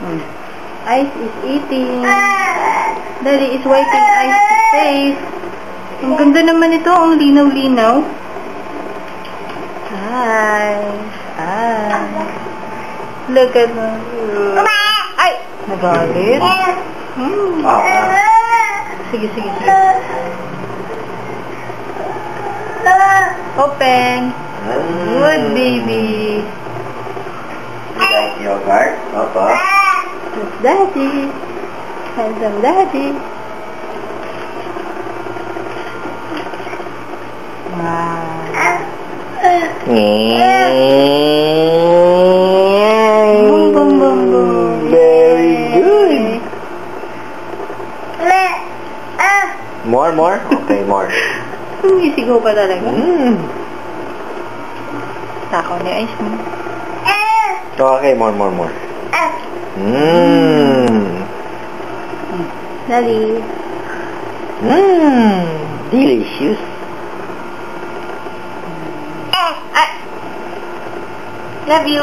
Ice is eating. Daddy is wiping Ice's face. Ang ganda naman ito. Ang linaw-linaw. Hi. Hi. Look at me. Ay! Nagalit? Sige, sige, sige. Open. Good baby. You like yogurt, Papa? That's Daddy. Handsome Daddy. Wow. Boom, boom, boom, boom. Very good. More, more? Okay, more. Isigaw pa talaga. Takaw ni Ice mo. Okay, more, more, more. Daddy. Delicious. Love you.